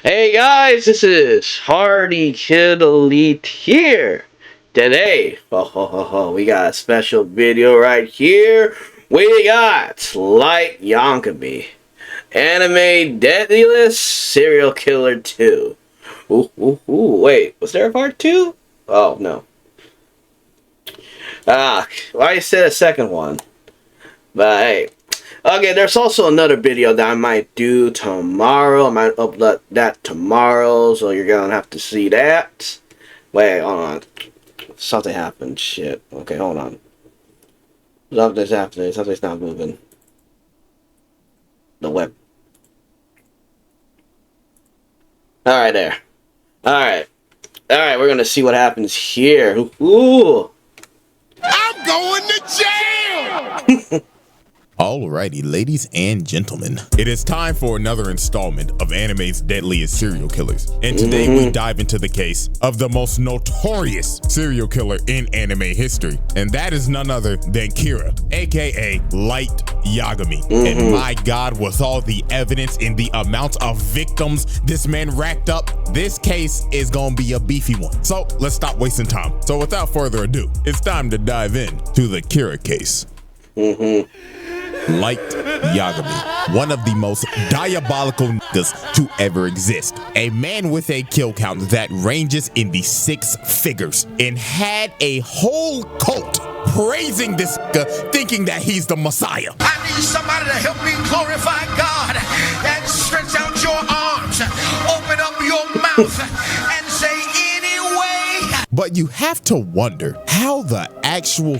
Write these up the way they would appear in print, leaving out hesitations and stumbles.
Hey guys, this is Hardy Kid Elite here. Today, we got a special video right here. We got Light YAGAMI, Anime Deadliest Serial Killer 2. Wait, was there a part 2? Oh, no. Well, I said a second one. But hey. Okay, there's also another video that I might do tomorrow. I might upload that tomorrow, so you're gonna have to see that. Wait, hold on. Something happened. Shit. Okay, hold on. Something's happening. Something's not moving. The web. Alright, there. Alright. Alright, we're gonna see what happens here. Ooh. I'm going to jail! Alrighty, ladies and gentlemen, it is time for another installment of anime's deadliest serial killers. And today we dive into the case of the most notorious serial killer in anime history. And that is none other than Kira, aka Light YAGAMI. And my God, with all the evidence and the amount of victims this man racked up, this case is gonna be a beefy one. So let's stop wasting time. So without further ado, it's time to dive in to the Kira case. Light YAGAMI, one of the most diabolical niggas to ever exist. A man with a kill count that ranges in the 6 figures and had a whole cult praising this nigga, thinking that he's the Messiah. I need somebody to help me glorify God and stretch out your arms, open up your mouth, and say anyway. But you have to wonder how the actual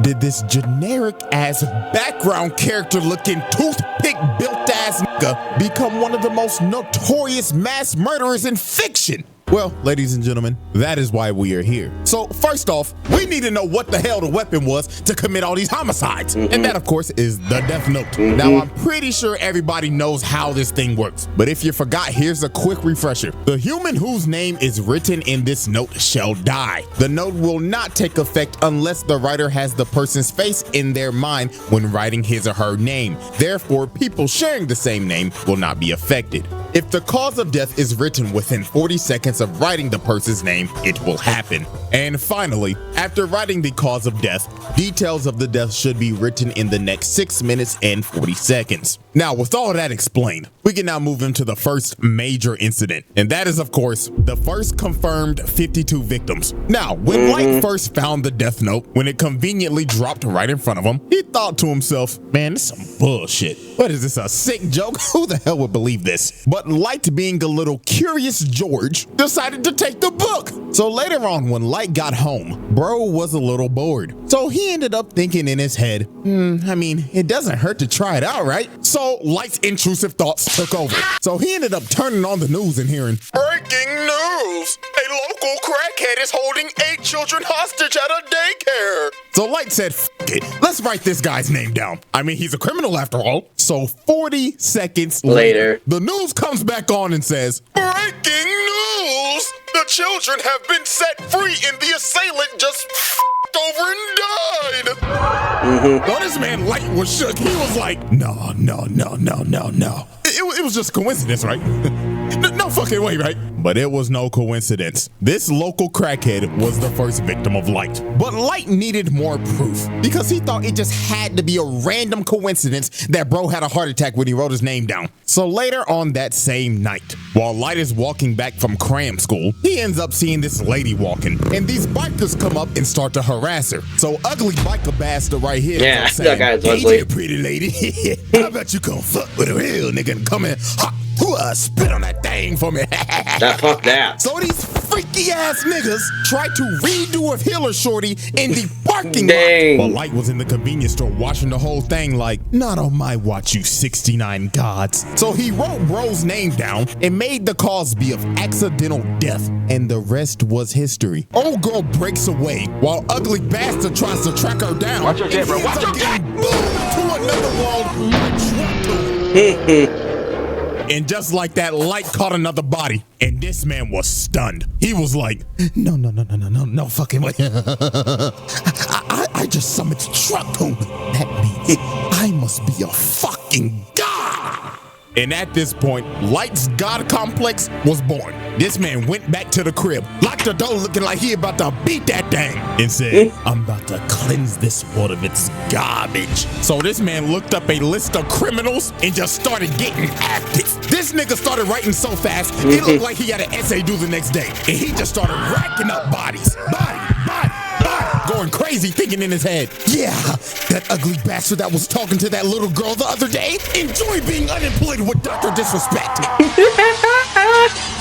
did this generic ass background character looking toothpick built ass nigga become one of the most notorious mass murderers in fiction? Well, ladies and gentlemen, that is why we are here. So first off, we need to know what the hell the weapon was to commit all these homicides. And that, of course, is the Death Note. Now, I'm pretty sure everybody knows how this thing works. But if you forgot, here's a quick refresher. The human whose name is written in this note shall die. The note will not take effect unless the writer has the person's face in their mind when writing his or her name. Therefore, people sharing the same name will not be affected. If the cause of death is written within 40 seconds of writing the person's name, it will happen. And finally, after writing the cause of death, details of the death should be written in the next 6 minutes and 40 seconds. Now, with all that explained, we can now move into the first major incident. And that is, of course, the first confirmed 52 victims. Now, when Light first found the Death Note, when it conveniently dropped right in front of him, he thought to himself, man, this is some bullshit. What is this, a sick joke? Who the hell would believe this? But Light, being a little curious George, decided to take the book. So later on, when Light got home, bro was a little bored. So he ended up thinking in his head, I mean, it doesn't hurt to try it out, right? So Light's intrusive thoughts took over. So he ended up turning on the news and hearing, breaking news! A local crackhead is holding 8 children hostage at a daycare. So Light said, F it, let's write this guy's name down. I mean, he's a criminal after all. So 40 seconds later, the news comes back on and says, breaking news! The children have been set free and the assailant just over and died. So this man Light was shook. He was like, no. It was just a coincidence, right? No fucking way, right? But it was no coincidence. This local crackhead was the first victim of Light. But Light needed more proof because he thought it just had to be a random coincidence that bro had a heart attack when he wrote his name down. So later on that same night, while Light is walking back from cram school, he ends up seeing this lady walking, and these bikers come up and start to harass her. So ugly biker bastard right here, yeah, saying, that guy's hey ugly. there, pretty lady. How about you come fuck with a real nigga and come in, spit on that thing for me. Fuck that. So these freaky ass niggas tried to redo a Hiller shorty in the parking lot. But Light was in the convenience store watching the whole thing like, not on my watch, you 69 gods. So he wrote bro's name down and made the cause be of accidental death, and the rest was history. Old girl breaks away while ugly bastard tries to track her down. Watch your jet, bro. Watch your jet. Moved to another world. And just like that, Light caught another body, and this man was stunned. He was like, no fucking way. I just summoned Truck. That means I must be a fucking god. And at this point, Light's God complex was born. This man went back to the crib, locked the door looking like he about to beat that thing, and said, I'm about to cleanse this world of its garbage. So this man looked up a list of criminals and just started getting active. This nigga started writing so fast, it looked like he had an essay due the next day. And he just started racking up bodies. Body. Going crazy, thinking in his head, yeah, that ugly bastard that was talking to that little girl the other day, enjoy being unemployed with Dr. Disrespect.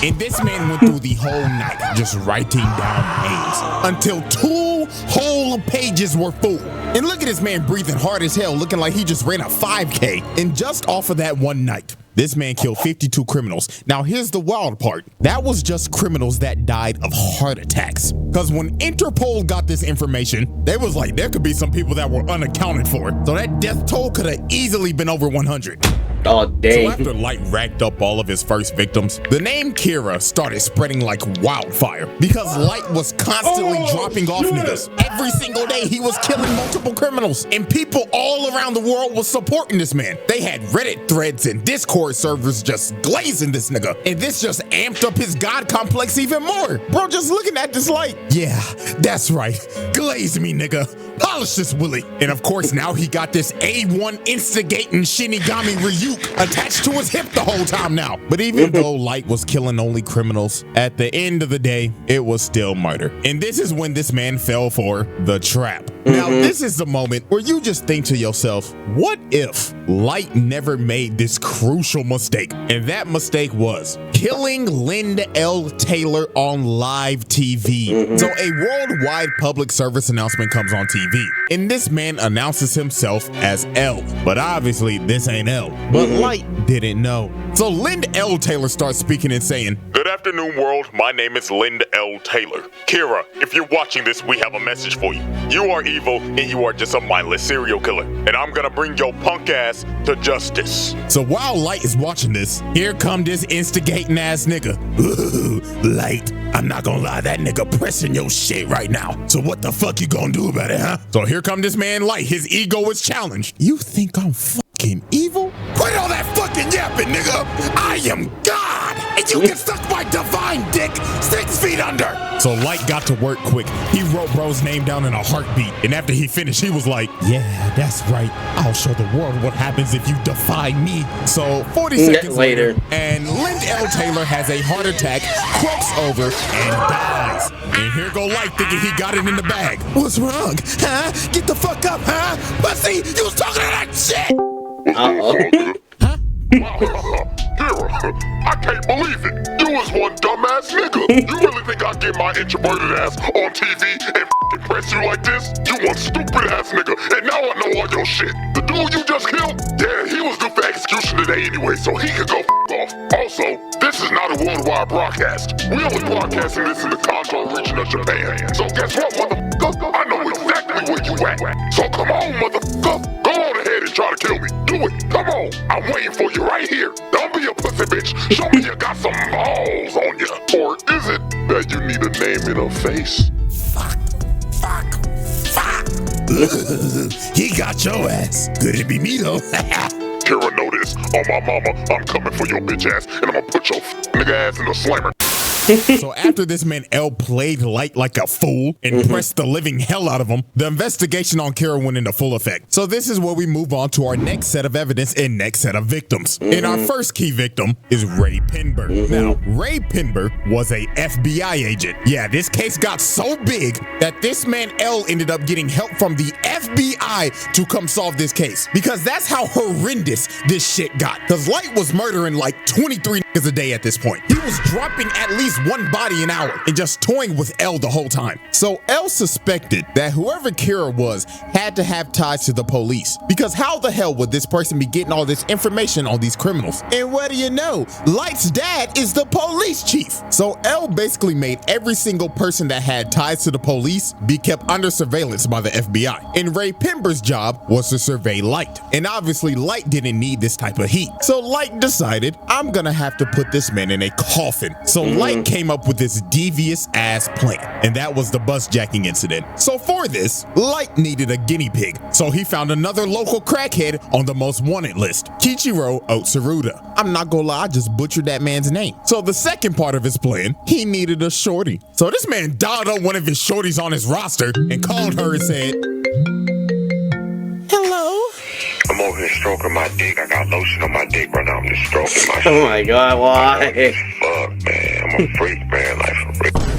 And this man went through the whole night just writing down names until 2 whole pages were full. And look at this man breathing hard as hell, looking like he just ran a 5K. And just off of that one night, this man killed 52 criminals. Now, here's the wild part. That was just criminals that died of heart attacks. Because when Interpol got this information, they was like, there could be some people that were unaccounted for. So that death toll could have easily been over 100. Oh, dang. So after Light racked up all of his first victims, the name Kira started spreading like wildfire because Light was constantly dropping off niggas. Every single day he was killing multiple criminals, and people all around the world was supporting this man. They had Reddit threads and Discord servers just glazing this nigga, and this just amped up his God complex even more. Bro, just looking at this Light, yeah, that's right, glaze me nigga, polish this Willie. And of course now he got this A1 instigating Shinigami Ryuk attached to his hip the whole time now. But even though Light was killing only criminals, at the end of the day, it was still murder. And this is when this man fell for the trap. Now, this is the moment where you just think to yourself, what if Light never made this crucial mistake? And that mistake was killing Linda L. Taylor on live TV. So a worldwide public service announcement comes on TV, and this man announces himself as L. But obviously, this ain't L. But Light didn't know. So Linda L. Taylor starts speaking and saying, Good afternoon, world. My name is Linda L. Taylor. Kira, if you're watching this, we have a message for you. You are evil, and you are just a mindless serial killer. And I'm gonna bring your punk ass to justice. So while Light is watching this, here come this instigating ass nigga. Ooh, Light, I'm not gonna lie, that nigga pressing your shit right now. So what the fuck you gonna do about it, huh? So here come this man Light, his ego is challenged. You think I'm fucking evil? Quit all that fucking yapping, nigga. I am God, and you can suck my divine dick 6 feet under. So Light got to work quick. He wrote bro's name down in a heartbeat, and after he finished, he was like, yeah, that's right. I'll show the world what happens if you defy me. So 40 seconds later, and Linda L. Taylor has a heart attack, croaks over, and dies. And here go Light thinking he got it in the bag. What's wrong, huh? Get the fuck up, huh? Pussy, you was talking to that shit! Huh? Kira, I can't believe it. You was one dumbass nigga. You really think I'd get my introverted ass on TV and press you like this? You one stupid ass nigga, and now I know all your shit. The dude you just killed? Yeah, he was due for execution today anyway, so he could go off. Also, this is not a worldwide broadcast. We only broadcasting this in the Kanto region of Japan. So guess what, motherfucker? I know exactly where you at. So come on, motherfucker. Go on ahead and try to kill me. Do it. Come on. I'm waiting for you right here. Don't be a pussy bitch. Show me you got some balls on you. Or is it that you need a name and a face? Fuck. He got your ass. Could it be me though? Kira, know this. On my mama, I'm coming for your bitch ass, and I'm gonna put your nigga ass in the slammer. So after this man L played Light like a fool and pressed the living hell out of him, the investigation on Kira went into full effect. So this is where we move on to our next set of evidence and next set of victims. And our first key victim is Ray Pinber. Now, Ray Pinber was a FBI agent. Yeah, this case got so big that this man L ended up getting help from the FBI to come solve this case. Because that's how horrendous this shit got. Because Light was murdering like 23 niggas a day at this point. He was dropping at least one body an hour and just toying with L the whole time. So L suspected that whoever Kira was had to have ties to the police, because how the hell would this person be getting all this information on these criminals? And what do you know? Light's dad is the police chief. So L basically made every single person that had ties to the police be kept under surveillance by the FBI. And Ray Pinber's job was to survey Light. And obviously Light didn't need this type of heat. So Light decided, I'm gonna have to put this man in a coffin. So Light Light came up with this devious ass plan, and that was the bus jacking incident. So for this, Light needed a guinea pig, so he found another local crackhead on the most wanted list, Kichiro Otsuruda. I'm not gonna lie, I just butchered that man's name. So the second part of his plan, he needed a shorty. So this man dialed up one of his shorties on his roster and called her and said, "Hello? I'm over here stroking my dick. I got lotion on my dick right now. I'm just stroking my Oh my god, why? Fuck, man. I'm a freak, man. Like, for real.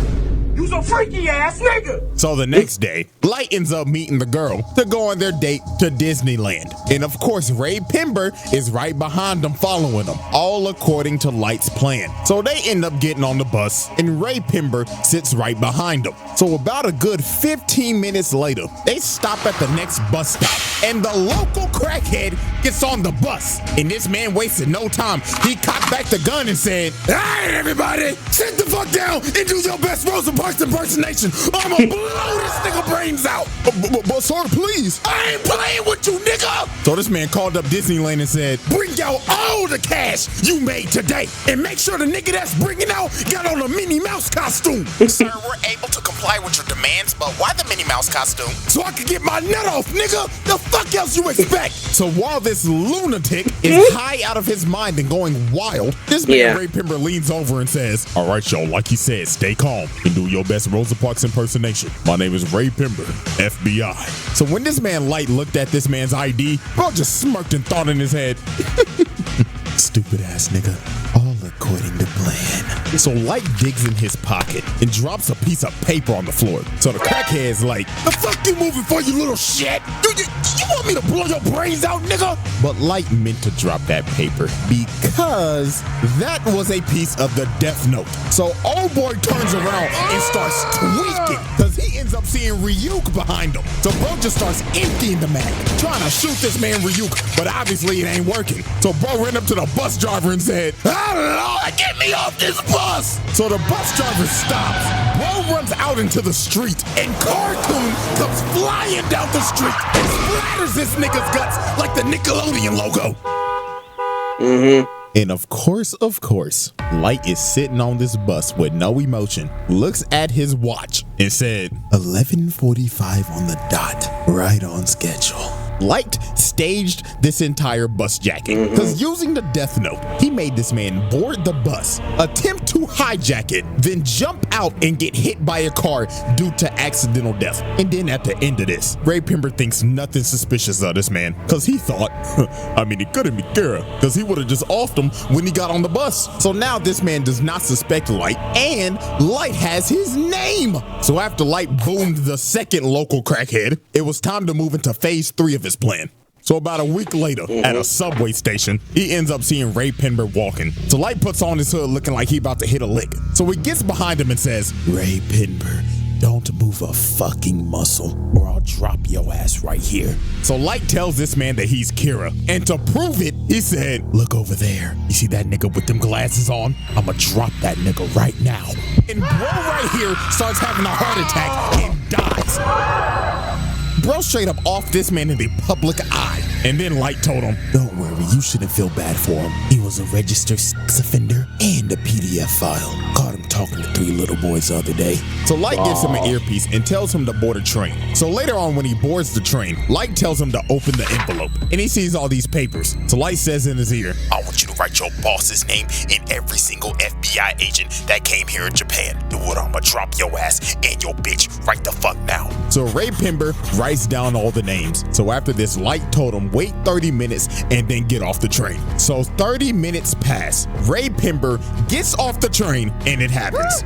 You's a freaky ass nigga. So the next day, Light ends up meeting the girl to go on their date to Disneyland. And of course, Ray Pember is right behind them following them, all according to Light's plan. So they end up getting on the bus and Ray Pember sits right behind them. So about a good 15 minutes later, they stop at the next bus stop and the local crackhead gets on the bus. And this man wasted no time. He cocked back the gun and said, "Hey everybody, sit the fuck down and do your best Rosa Parks impersonation. I'ma blow this nigga brains out." But sir, please. "I ain't playing with you, nigga." So this man called up Disneyland and said, "Bring out all the cash you made today and make sure the nigga that's bringing out got on a Minnie Mouse costume." "Sir, we're able to comply with your demands, but why the Minnie Mouse costume?" "So I can get my nut off, nigga. The fuck else you expect?" So while this lunatic is high out of his mind and going wild, this man Ray Pember leans over and says, "All right, y'all, like he said, stay calm and do your best Rosa Parks impersonation. My name is Ray Pember, FBI." So when this man Light looked at this man's ID, bro just smirked and thought in his head, "Stupid ass nigga, all according to plan." So Light digs in his pocket and drops a piece of paper on the floor. So the crackhead's like, "The fuck you moving for, you little shit? You want me to blow your brains out, nigga?" But Light meant to drop that paper because that was a piece of the death note. So old boy turns around and starts tweaking because he ends up seeing Ryuk behind him. So bro just starts emptying the mag, trying to shoot this man Ryuk, but obviously it ain't working. So bro ran up to the bus driver and said, "Lord, get me off this bus." So the bus driver stops. Bro runs out into the street and Cartoon comes flying down the street and splatters this nigga's guts like the Nickelodeon logo. And of course, Light is sitting on this bus with no emotion, looks at his watch and said, 11:45 on the dot, right on schedule. Light staged this entire bus jacking because using the death note, he made this man board the bus, attempt to hijack it, then jump out and get hit by a car due to accidental death. And then at the end of this, Ray Pember thinks nothing suspicious of this man because he thought, he couldn't be Kira because he would have just offed him when he got on the bus. So now this man does not suspect Light and Light has his name. So after Light boomed the second local crackhead, it was time to move into phase 3 of his plan. So about a week later, at a subway station, he ends up seeing Ray Pember walking. So Light puts on his hood looking like he about to hit a lick. So he gets behind him and says, "Ray Pember, don't move a fucking muscle or I'll drop your ass right here." So Light tells this man that he's Kira. And to prove it, he said, "Look over there. You see that nigga with them glasses on? I'ma drop that nigga right now." And bro right here starts having a heart attack and dies. Bro straight up off this man in the public eye. And then Light told him, "Don't worry, you shouldn't feel bad for him. He was a registered sex offender and a PDF file. Caught him talking to 3 little boys the other day." So Light gives him an earpiece and tells him to board a train. So later on when he boards the train, Light tells him to open the envelope. And he sees all these papers. So Light says in his ear, "I want you to write your boss's name and every single FBI agent that came here in Japan. Do it, I'ma drop your ass and your bitch right the fuck now." So Ray Pember writes down all the names. So after this, Light told him wait 30 minutes and then get off the train. So 30 minutes pass. Ray Pember gets off the train and it happens.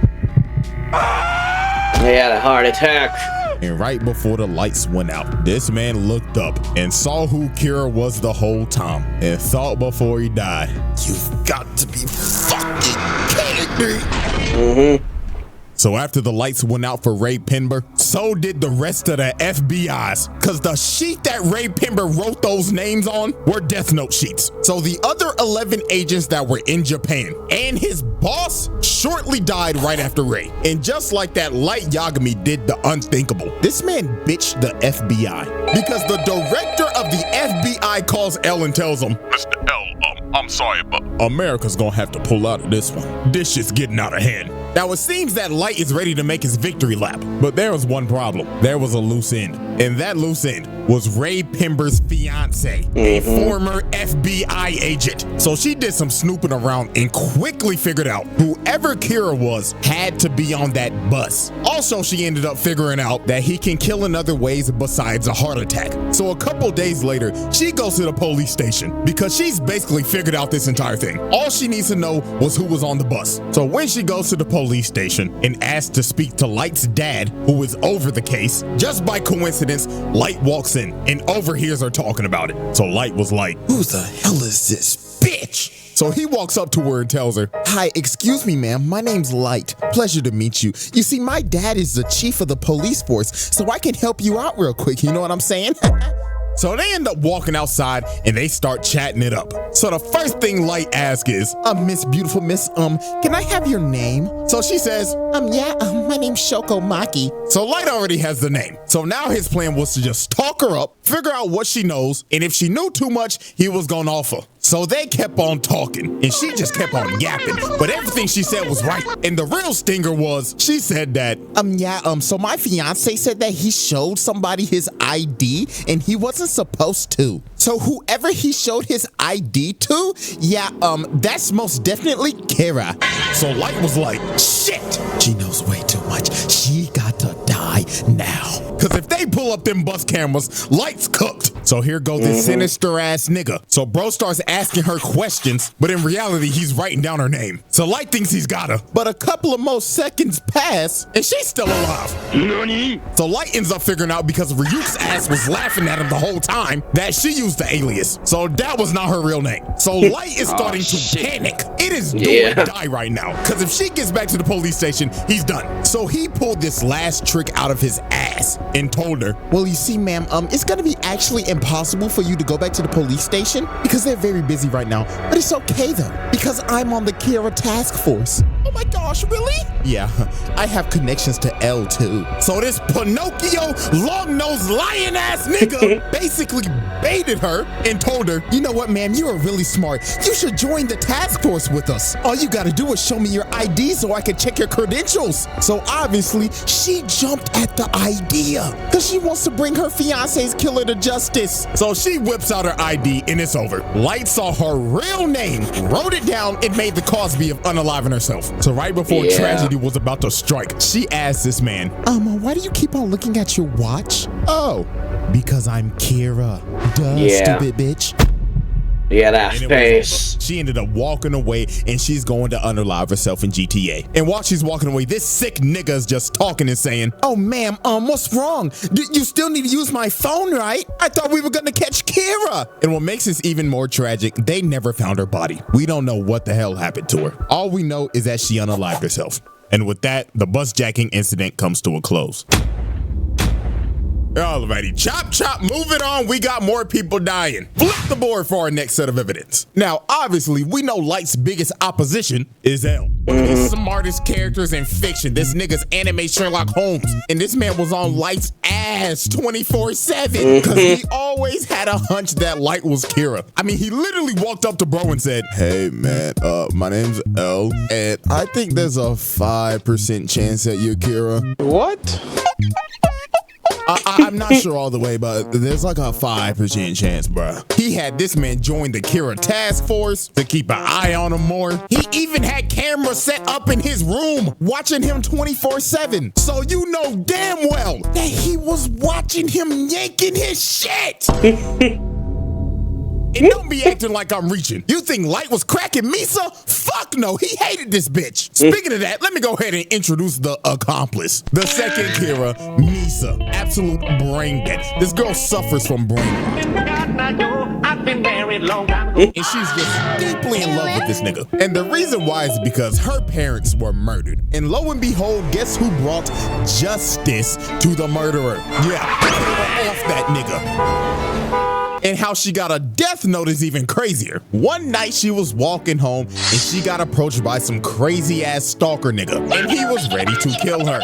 He had a heart attack. And right before the lights went out, this man looked up and saw who Kira was the whole time and thought before he died, "You've got to be fucking kidding me." So after the lights went out for Ray Pember, so did the rest of the FBI's, because the sheet that Ray Pember wrote those names on were Death Note sheets. So the other 11 agents that were in Japan and his boss shortly died right after Ray. And just like that, Light Yagami did the unthinkable. This man bitched the FBI because the director of the FBI calls L and tells him, Mr. L, I'm sorry, but America's gonna have to pull out of this one. This shit's getting out of hand. Now it seems that Light is ready to make his victory lap, but there was one problem. There was a loose end, and that loose end was Ray Pember's fiance, a former FBI agent. So she did some snooping around and quickly figured out whoever Kira was had to be on that bus. Also, she ended up figuring out that he can kill in other ways besides a heart attack. So a couple days later, she goes to the police station because she's basically figured out this entire thing. All she needs to know was who was on the bus. So when she goes to the police station and asks to speak to Light's dad, who is over the case, just by coincidence, Light walks in and overhears her talking about it. So Light was like, Who the hell is this bitch? so he walks up to her and tells her, Hi, excuse me, ma'am. My name's Light. Pleasure to meet you. You see, my dad is the chief of the police force, so I can help you out real quick. You know what I'm saying? so they end up walking outside and they start chatting it up. So the first thing Light asks is, Miss Beautiful Miss, can I have your name? so she says, My name's Shoko Maki. so Light already has the name. So now his plan was to just talk her up, figure out what she knows, and if she knew too much, he was gonna offer. So they kept on talking, and she just kept on yapping, but everything she said was right. And the real stinger was, she said that, So my fiance said that he showed somebody his ID and he wasn't supposed to. So whoever he showed his ID to, that's most definitely Kira. so Light was like, Shit! She knows way too much. She got to die now. cause if they pull up them bus cameras, Light's cooked. So here goes this sinister ass nigga. So bro starts asking her questions, but in reality, he's writing down her name. So Light thinks he's got her, but a couple of more seconds pass, and she's still alive. Nani? So Light ends up figuring out, because Ryuk's ass was laughing at him the whole time, that she used the alias. So that was not her real name. So Light is starting to panic. It is do or die right now, because if she gets back to the police station, he's done. So he pulled this last trick out of his ass and told her, Well, you see, ma'am, it's gonna be actually impossible for you to go back to the police station because they're very busy right now. But it's okay though, because I'm on the Kira task force. oh my gosh, really? Yeah, I have connections to L too. So this Pinocchio, long-nosed, lion-ass nigga basically baited her and told her, You know what, ma'am? You are really smart. You should join the task force with us. All you gotta do is show me your ID so I can check your credentials. So obviously, she jumped at the idea because she wants to bring her fiance's killer to justice. so she whips out her ID and it's over. Light saw her real name, wrote it down, and made the Cosby of unaliving herself. So right before tragedy was about to strike, she asked this man, Why do you keep on looking at your watch? oh, Because I'm Kira. Duh, Yeah. stupid bitch. Yeah, that and it was face. over. She ended up walking away and she's going to unalive herself in GTA. And while she's walking away, this sick nigga is just talking and saying, Oh, ma'am, what's wrong? You still need to use my phone, right? I thought we were gonna catch Kira. and what makes this even more tragic, they never found her body. We don't know what the hell happened to her. All we know is that she unalived herself. And with that, the bus jacking incident comes to a close. Alrighty, chop, moving on. We got more people dying. Flip the board for our next set of evidence. Now, obviously, we know Light's biggest opposition is L. One of the smartest characters in fiction. This nigga's anime Sherlock Holmes. And this man was on Light's ass 24/7. Because he always had a hunch that Light was Kira. I mean, he literally walked up to bro and said, Hey, man, my name's L. And I think there's a 5% chance that you're Kira. What? I'm not sure all the way, but there's like a 5% chance, bruh. He had this man join the Kira task force to keep an eye on him more. He even had cameras set up in his room, watching him 24/7. So you know damn well that he was watching him yanking his shit. And don't be acting like I'm reaching. You think Light was cracking Misa? Fuck no, he hated this bitch. Speaking of that, let me go ahead and introduce the accomplice. The second Kira, Misa. Absolute brain dead. This girl suffers from brain and she's just deeply in love with this nigga. And the reason why is because her parents were murdered. And lo and behold, guess who brought justice to the murderer? Yeah, they were off that nigga. And how she got a death note is even crazier. One night she was walking home and she got approached by some crazy ass stalker nigga, and he was ready to kill her.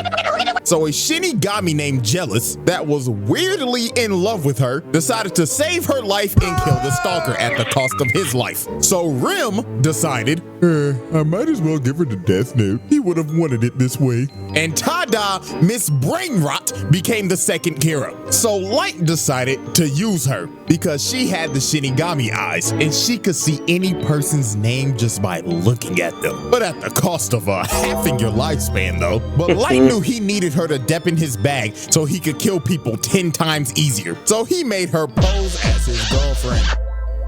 So a Shinigami named Jealous, that was weirdly in love with her, decided to save her life and kill the stalker at the cost of his life. So Rim decided, I might as well give her the death note. He would have wanted it this way. And Tada, Miss Brainrot, became the second Kira. So Light decided to use her because she had the Shinigami eyes and she could see any person's name just by looking at them. But at the cost of halving your lifespan though. But Light knew he needed her to dep in his bag so he could kill people 10 times easier. So he made her pose as his girlfriend.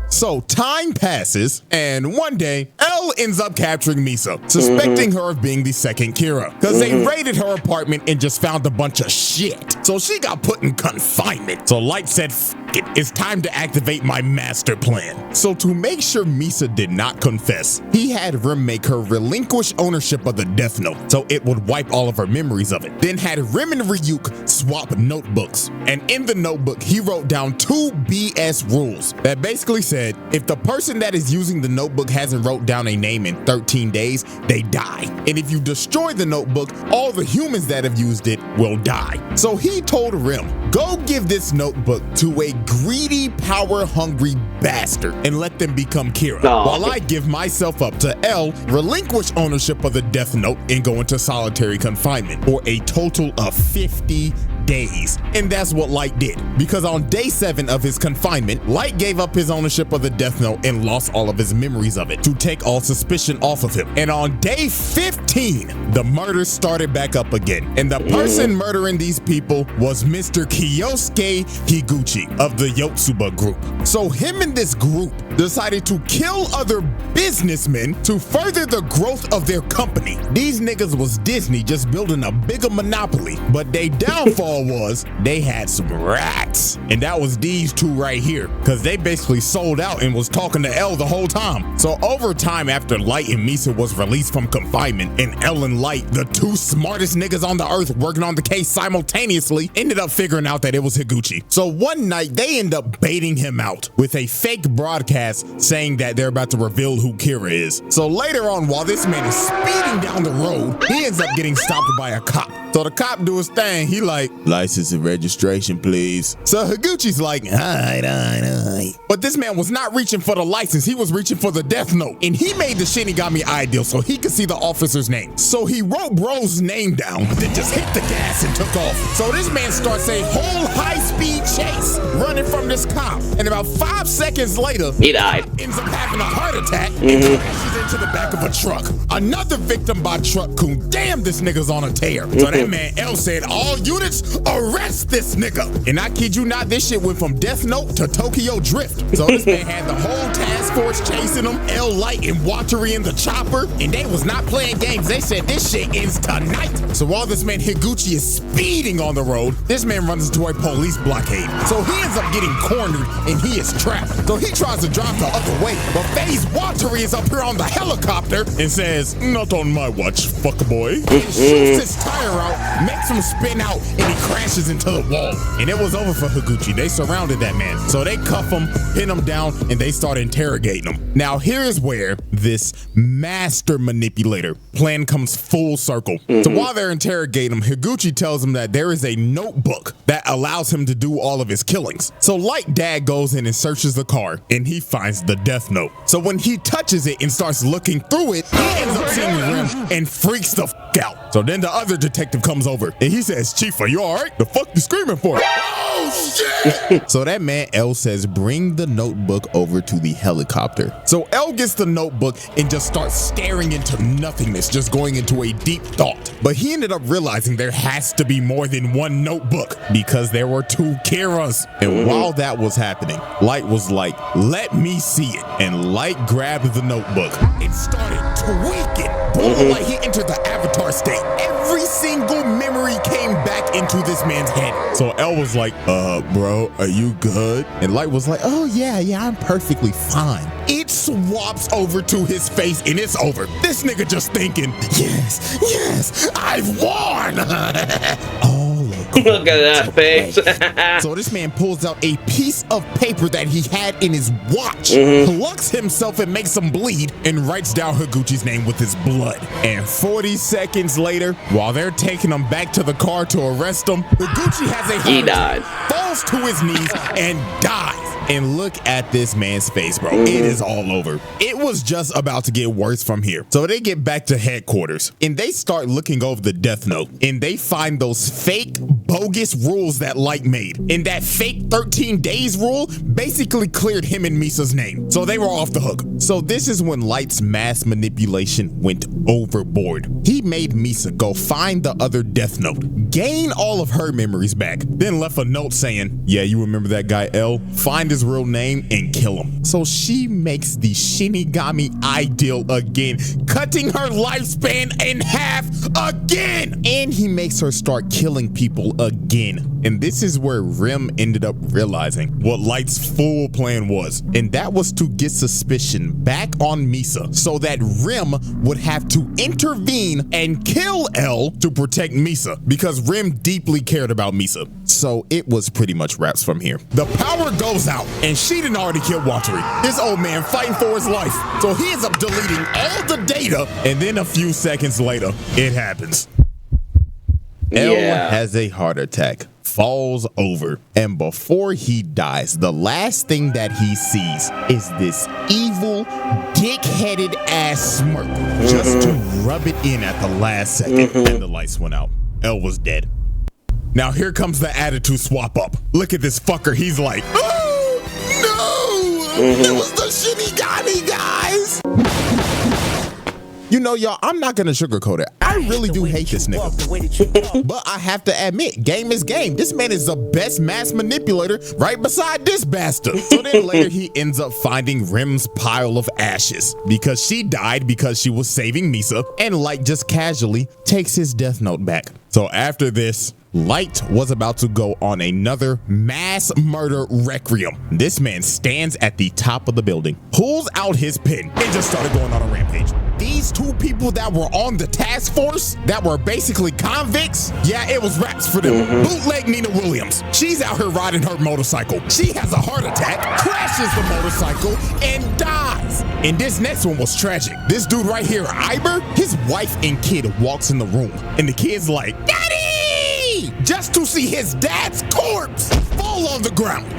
So time passes, and one day, Elle ends up capturing Misa, suspecting her of being the second Kira, because they raided her apartment and just found a bunch of shit. So she got put in confinement. So Light said, F it, it's time to activate my master plan. So to make sure Misa did not confess, he had Rim make her relinquish ownership of the Death Note, so it would wipe all of her memories of it. Then had Rim and Ryuk swap notebooks, and in the notebook, he wrote down 2 BS rules that basically said, if the person that is using the notebook hasn't wrote down a name in 13 days, they die. And if you destroy the notebook, all the humans that have used it will die. So he told Rim, go give this notebook to a greedy, power-hungry bastard and let them become Kira. While I give myself up to Elle, relinquish ownership of the Death Note and go into solitary confinement for a total of 50 days. And that's what Light did, because on day 7 of his confinement, Light gave up his ownership of the Death Note and lost all of his memories of it to take all suspicion off of him. And on day 15, the murders started back up again. And the person murdering these people was Mr. Kyosuke Higuchi of the Yotsuba group. So him and this group decided to kill other businessmen to further the growth of their company. These niggas was Disney just building a bigger monopoly, but they downfall was they had some rats, and that was these two right here, because they basically sold out and was talking to Elle the whole time. So over time, after Light and Misa was released from confinement, and Elle and Light, the 2 smartest niggas on the earth working on the case simultaneously, ended up figuring out that it was Higuchi. So one night they end up baiting him out with a fake broadcast saying that they're about to reveal who Kira is. So later on, while this man is speeding down the road, he ends up getting stopped by a cop. So the cop do his thing. He like, license and registration, please. So Higuchi's like, alright. But this man was not reaching for the license. He was reaching for the Death Note. And he made the Shinigami eye deal so he could see the officer's name. So he wrote bro's name down, then just hit the gas and took off. So this man starts a whole high-speed chase, running from this cop. And about 5 seconds later, he died. Ends up having a heart attack and crashes into the back of a truck. Another victim by truck coon. Damn, this nigga's on a tear. So that man L said, all units arrest this nigga. And I kid you not, this shit went from Death Note to Tokyo Drift. So this man had the whole task force chasing him, L Light and Watery in the chopper, and they was not playing games. They said this shit ends tonight. So while this man Higuchi is speeding on the road, this man runs into a police blockade. So he ends up getting cornered and he is trapped. So he tries to drive the other way, but FaZe Watery is up here on the helicopter and says, not on my watch, fuckboy. And shoots his tire out, makes him spin out, and he crashes into the wall. And it was over for Higuchi. They surrounded that man. So they cuff him, pin him down, and they start interrogating him. Now here's where this master manipulator plan comes full circle. So while they're interrogating him, Higuchi tells him that there is a notebook that allows him to do all of his killings. So Light Dad goes in and searches the car, and he finds the Death Note. So when he touches it and starts looking through it, he ends up seeing Rim and freaks the f out. So then the other detective comes over and he says, Chief, are you all right? The fuck you screaming for? Oh shit! So that man L says, bring the notebook over to the helicopter. So L gets the notebook and just starts staring into nothingness, just going into a deep thought. But he ended up realizing there has to be more than one notebook because there were 2 Kiras. And while that was happening, Light was like, let me see it. And Light grabbed the notebook and started tweaking. Boom, like he entered the avatar state. Every single memory came back into this man's head. So L was like, bro, are you good? And Light was like, oh yeah, I'm perfectly fine. It swaps over to his face and it's over. This nigga just thinking, yes, I've won. All of Look at that face. So this man pulls out a piece of paper that he had in his watch, plucks himself and makes him bleed, and writes down Higuchi's name with his blood. And 40 seconds later, while they're taking him back to the car to arrest him, Higuchi has a He heart died. attack, falls to his knees and dies. And look at this man's face, bro. It is all over. It was just about to get worse from here. So they get back to headquarters and they start looking over the death note, and they find those fake bogus rules that Light made. And that fake 13 days rule basically cleared him and Misa's name. So they were off the hook. So this is when Light's mass manipulation went overboard. He made Misa go find the other death note, gain all of her memories back, then left a note saying, yeah, you remember that guy L? Find his real name and kill him. So she makes the Shinigami ideal again, cutting her lifespan in half again. And he makes her start killing people again. And this is where Rim ended up realizing what Light's full plan was. And that was to get suspicion back on Misa so that Rim would have to intervene and kill L to protect Misa, because Rim deeply cared about Misa. So it was pretty much wraps from here. The power goes out and she done already killed Watari. This old man fighting for his life. So he ends up deleting all the data, and then a few seconds later, it happens. L has a heart attack, falls over, and before he dies, the last thing that he sees is this evil, dick-headed ass smirk, just to rub it in at the last second, and the lights went out. L was dead. Now here comes the attitude swap up. Look at this fucker. He's like, oh no, it was the Shinigami guys. You know, y'all, I'm not gonna sugarcoat it. I really do hate this nigga. But I have to admit, game is game. This man is the best mass manipulator right beside this bastard. So then later he ends up finding Rim's pile of ashes because she died because she was saving Misa, and Light just casually takes his death note back. So after this, Light was about to go on another mass murder requiem. This man stands at the top of the building, pulls out his pen, and just started going on a rampage. These two people that were on the task force that were basically convicts, yeah, it was raps for them. Bootleg Nina Williams. She's out here riding her motorcycle. She has a heart attack, crashes the motorcycle, and dies. And this next one was tragic. This dude right here, Iber, his wife and kid walks in the room, and the kid's like, Daddy! Just to see his dad's corpse fall on the ground.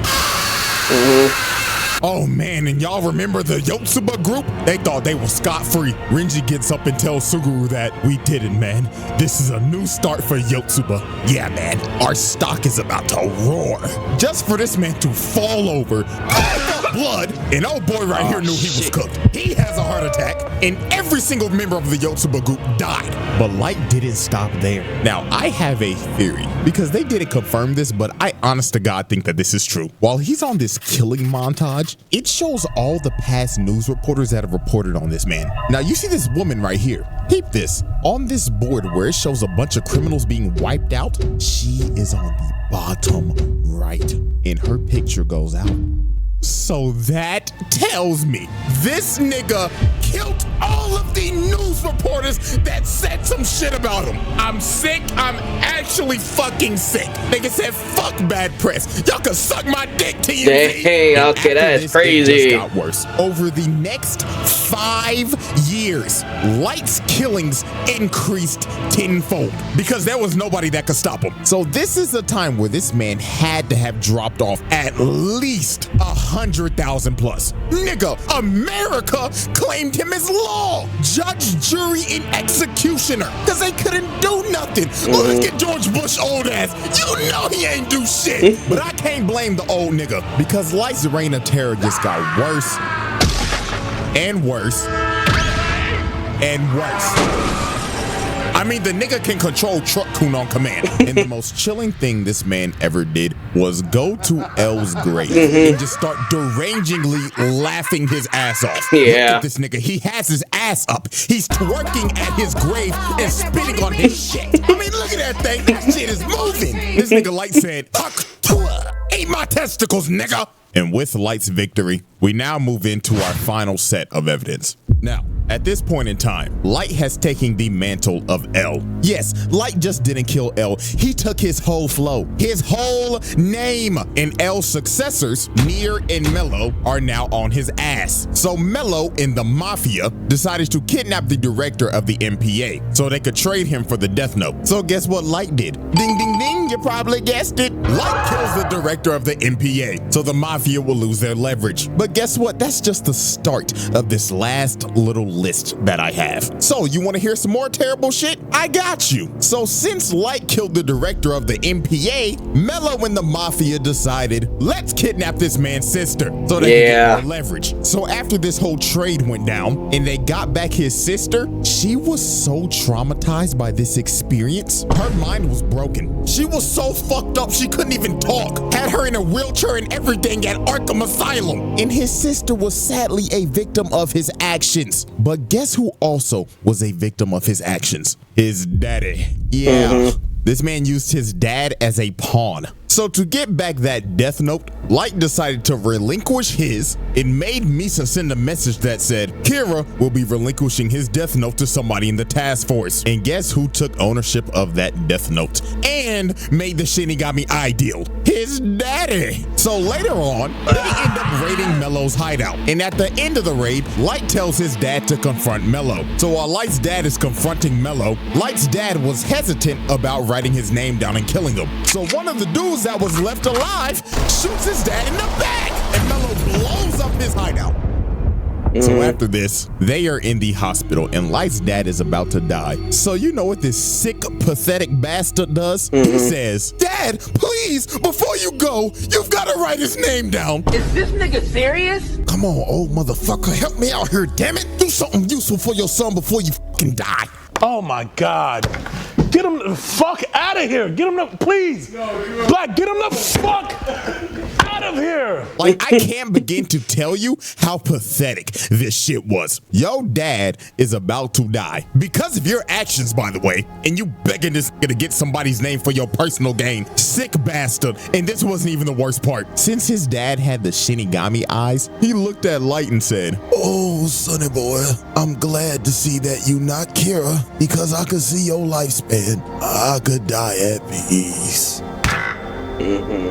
Oh man, and y'all remember the Yotsuba group? They thought they were scot-free. Renji gets up and tells Suguru that we did it, man. This is a new start for Yotsuba. Yeah, man, our stock is about to roar. Just for this man to fall over, cough up blood, and old boy right here knew he was cooked. He has a heart attack, and every single member of the Yotsuba group died. But Light didn't stop there. Now, I have a theory, because they didn't confirm this, but I honest to God think that this is true. While he's on this killing montage, it shows all the past news reporters that have reported on this man. Now you see this woman right here. Peep this. On this board where it shows a bunch of criminals being wiped out, she is on the bottom right, and her picture goes out. So that tells me this nigga killed all of the news reporters that said some shit about him. I'm sick. I'm actually fucking sick. Nigga said, fuck bad press. Y'all can suck my dick to you. Hey, okay, that's crazy. It just got worse. Over the next 5 years, Light's killings increased tenfold because there was nobody that could stop him. So this is the time where this man had to have dropped off at least 100,000 plus. Nigga, America claimed him as law, judge, jury, and executioner, because they couldn't do nothing. Look at George Bush old ass. You know he ain't do shit. But I can't blame the old nigga, because Light's reign of terror just got worse and worse and worse. I mean, the nigga can control Truck Kun on command. And the most chilling thing this man ever did was go to L's grave and just start derangingly laughing his ass off. Yeah. Look at this nigga. He has his ass up. He's twerking at his grave and spitting on his shit. I mean, look at that thing. That shit is moving. This nigga Light said, "Eat my testicles, nigga." And with Light's victory, we now move into our final set of evidence. Now, at this point in time, Light has taken the mantle of L. Yes, Light just didn't kill L. He took his whole flow, his whole name. And L's successors, Near and Mello, are now on his ass. So Mello and the Mafia decided to kidnap the director of the MPA so they could trade him for the Death Note. So guess what Light did? Ding, ding, ding, you probably guessed it. Light kills the director of the MPA, so the Mafia will lose their leverage. But guess what? That's just the start of this last little list that I have. So you want to hear some more terrible shit? I got you. So since Light killed the director of the MPA, Mello and the Mafia decided, let's kidnap this man's sister so they can get more leverage. So after this whole trade went down and they got back his sister, she was so traumatized by this experience. Her mind was broken. She was so fucked up she couldn't even talk. Had her in a wheelchair and everything at Arkham Asylum. And his sister was sadly a victim of his actions. But guess who also was a victim of his actions? His daddy. Yeah. This man used his dad as a pawn. So to get back that Death Note, Light decided to relinquish his and made Misa send a message that said Kira will be relinquishing his Death Note to somebody in the task force. And guess who took ownership of that Death Note and made the Shinigami ideal? His daddy. So later on, they end up raiding Mello's hideout. And at the end of the raid, Light tells his dad to confront Mello. So while Light's dad is confronting Mello, Light's dad was hesitant about writing his name down and killing him. So one of the dudes that was left alive shoots his dad in the back, and Mello blows up his hideout. So after this, they are in the hospital and Light's dad is about to die. So you know what this sick, pathetic bastard does? He says, Dad, please, before you go, you've got to write his name down. Is this nigga serious? Come on, old motherfucker, help me out here, damn it. Do something useful for your son before you fucking die. Oh my God. Get him the fuck out of here. Get him the, please. Black, get him the fuck out of here. Like, I can't begin to tell you how pathetic this shit was. Your dad is about to die because of your actions, by the way, and you begging this nigga to get somebody's name for your personal gain. Sick bastard. And this wasn't even the worst part. Since his dad had the Shinigami eyes, he looked at Light and said, Oh, sonny boy, I'm glad to see that you not Kira because I could see your lifespan. I could die at peace.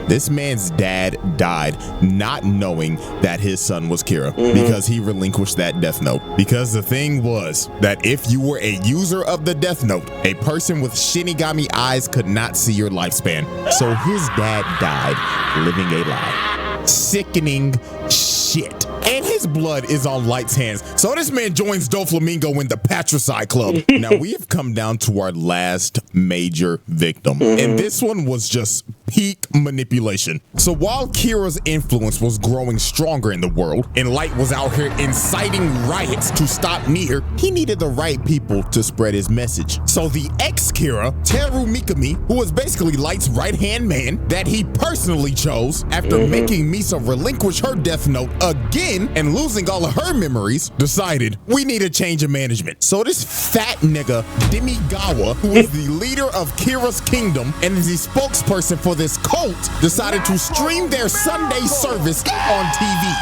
This man's dad died not knowing that his son was Kira because he relinquished that Death Note. Because the thing was that if you were a user of the Death Note, a person with Shinigami eyes could not see your lifespan. So his dad died living a lie. Sickening shit. And his blood is on Light's hands. So this man joins Doflamingo in the Patricide Club. Now we have come down to our last major victim. And this one was just peak manipulation. So while Kira's influence was growing stronger in the world and Light was out here inciting riots to stop Nier, he needed the right people to spread his message. So the ex-Kira, Teru Mikami, who was basically Light's right-hand man that he personally chose after making Misa relinquish her Death Note again and losing all of her memories, decided we need a change of management. So this fat nigga, Demigawa, who is the leader of Kira's kingdom and is the spokesperson for this cult, decided to stream their Sunday service on TV.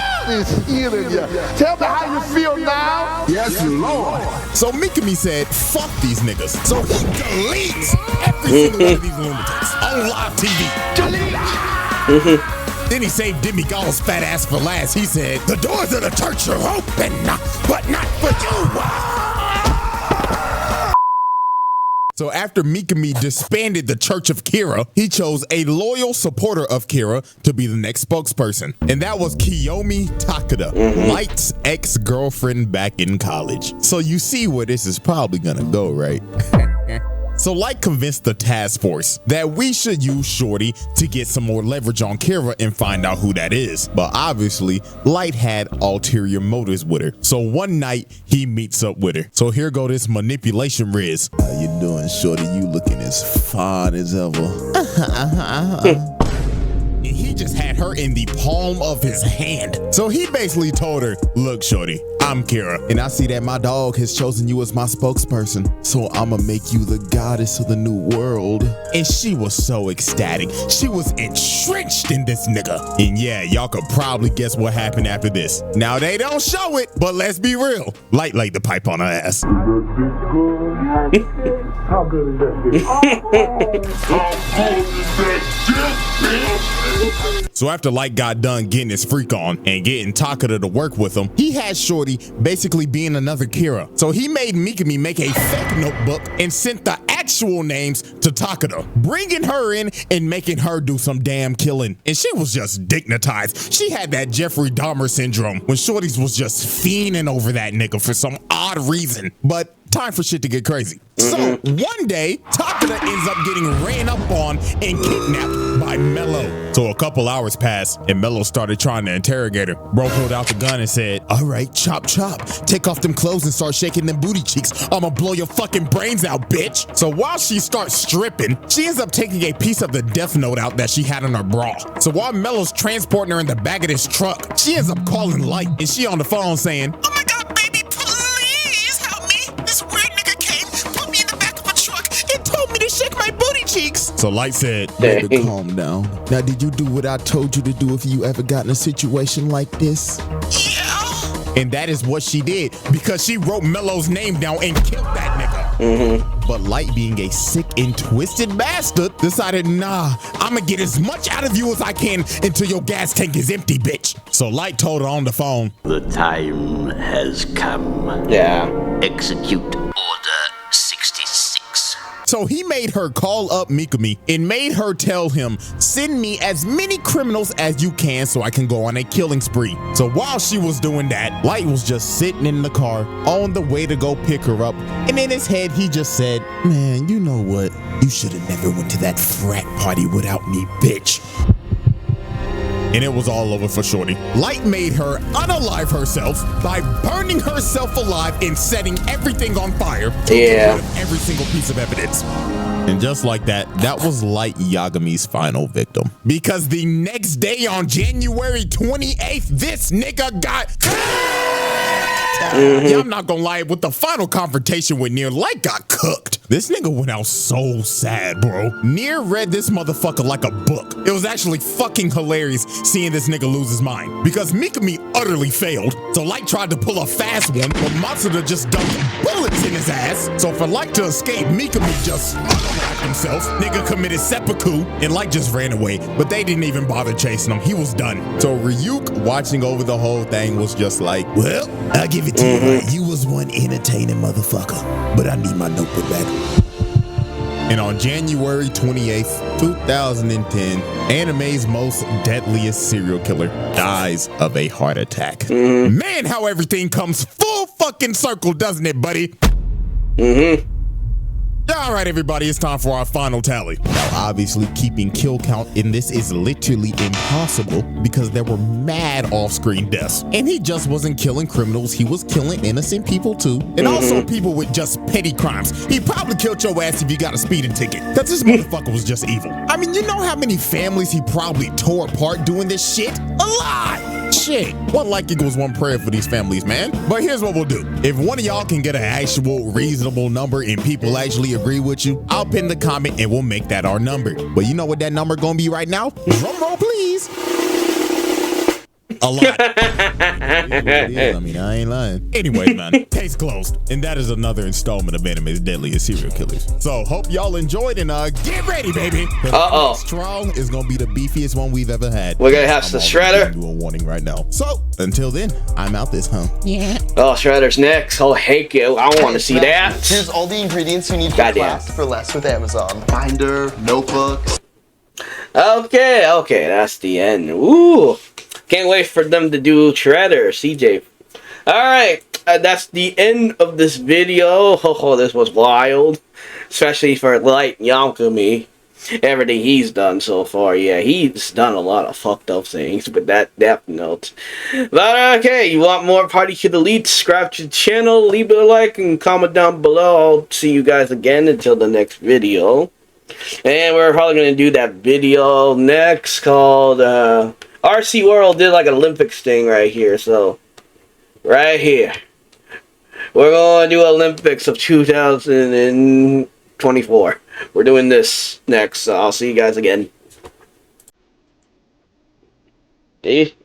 Tell me how you feel now. Yes, Lord. So Mikami said, fuck these niggas. So he deletes every single one of these lunatics on live TV. Delete! Then he saved Demigawa's fat ass for last. He said, the doors of the church are open, but not for you. So after Mikami disbanded the Church of Kira, he chose a loyal supporter of Kira to be the next spokesperson. And that was Kiyomi Takeda, Light's ex-girlfriend back in college. So you see where this is probably gonna go, right? So Light convinced the task force that we should use Shorty to get some more leverage on Kira and find out who that is. But obviously, Light had ulterior motives with her. So one night, he meets up with her. So here go this manipulation Riz. How you doing, Shorty? You looking as fine as ever. He just had her in the palm of his hand. So he basically told her, look, Shorty, I'm Kira, and I see that my dog has chosen you as my spokesperson. So I'ma make you the goddess of the new world. And she was so ecstatic. She was entrenched in this nigga. And yeah, y'all could probably guess what happened after this. Now they don't show it, but let's be real. Light laid the pipe on her ass. How good is that shit? So after Light got done getting his freak on and getting Takada to work with him, he had Shorty basically being another Kira. So he made Mikami make a fake notebook and sent the actual names to Takada, bringing her in and making her do some damn killing. And she was just dignitized. She had that Jeffrey Dahmer syndrome when Shorty's was just fiending over that nigga for some odd reason. But time for shit to get crazy. So one day, Takada ends up getting ran up on and kidnapped by Mello. So a couple hours passed and Mello started trying to interrogate her. Bro pulled out the gun and said, all right, chop chop. Take off them clothes and start shaking them booty cheeks. I'ma blow your fucking brains out, bitch. So while she starts stripping, she ends up taking a piece of the death note out that she had in her bra. So while Mello's transporting her in the back of this truck, she ends up calling Light and she on the phone saying, oh my God, baby, please help me. This weird nigga came, put me in the back of a truck and told me to shake my booty cheeks. So Light said, baby, calm down. Now, did you do what I told you to do if you ever got in a situation like this? Yeah. And that is what she did because she wrote Mello's name down and killed that nigga. But Light, being a sick and twisted bastard, decided, nah, I'ma get as much out of you as I can until your gas tank is empty, bitch. So Light told her on the phone, the time has come. Yeah. Execute Order 66. So he made her call up Mikami and made her tell him, send me as many criminals as you can so I can go on a killing spree. So while she was doing that, Light was just sitting in the car on the way to go pick her up. And in his head, he just said, man, you know what? You should have never went to that frat party without me, bitch. And it was all over for Shorty. Light made her unalive herself by burning herself alive and setting everything on fire to get rid of every single piece of evidence. And just like that, that was Light Yagami's final victim. Because the next day on January 28th, this nigga got... Yeah, I'm not gonna lie, with the final confrontation with Nier, Light got cooked. This nigga went out so sad, bro. Nier read this motherfucker like a book. It was actually fucking hilarious seeing this nigga lose his mind because Mikami utterly failed. So Light tried to pull a fast one, but Matsuda just dumped bullets in his ass. So for Light to escape, Mikami just unwrapped himself. Nigga committed seppuku, and Light just ran away, but they didn't even bother chasing him. He was done. So Ryuk, watching over the whole thing, was just like, well, I'll give it to you, Light. You was one entertaining motherfucker, but I need my notebook back. And on January 28th, 2010, anime's most deadliest serial killer dies of a heart attack. Man, how everything comes full fucking circle, doesn't it, buddy? All right, everybody, it's time for our final tally. Now, obviously, keeping kill count in this is literally impossible because there were mad off-screen deaths. And he just wasn't killing criminals, he was killing innocent people too. And also people with just petty crimes. He probably killed your ass if you got a speeding ticket. Because this motherfucker was just evil. I mean, you know how many families he probably tore apart doing this shit? A lot! Shit, one like equals one prayer for these families, man. But here's what we'll do. If one of y'all can get an actual reasonable number and people actually agree with you, I'll pin the comment and we'll make that our number. But you know what that number gonna be right now? Drum roll, please. A lot. I mean, I ain't lying. Anyway, man, case closed. And that is another installment of anime's deadliest serial killers. So hope y'all enjoyed and get ready, baby. Next trial is gonna be the beefiest one we've ever had. We're gonna have the Shredder. Do a warning right now. So until then, I'm out this, huh? Yeah. Oh, Shredder's next. Oh, heck yeah. I want to see that. Here's all the ingredients you need for class for less with Amazon. Binder, notebook. Okay, that's the end. Ooh. Can't wait for them to do Shredder, CJ. Alright, that's the end of this video. Oh, this was wild. Especially for Light Yagami. Everything he's done so far. Yeah, he's done a lot of fucked up things. But that Death Note. But okay, you want more Party Kid Elite? Subscribe to the channel. Leave a like and comment down below. I'll see you guys again until the next video. And we're probably going to do that video next called... RC World did like an Olympics thing right here, so right here. We're going to do Olympics of 2024. We're doing this next, so I'll see you guys again. See?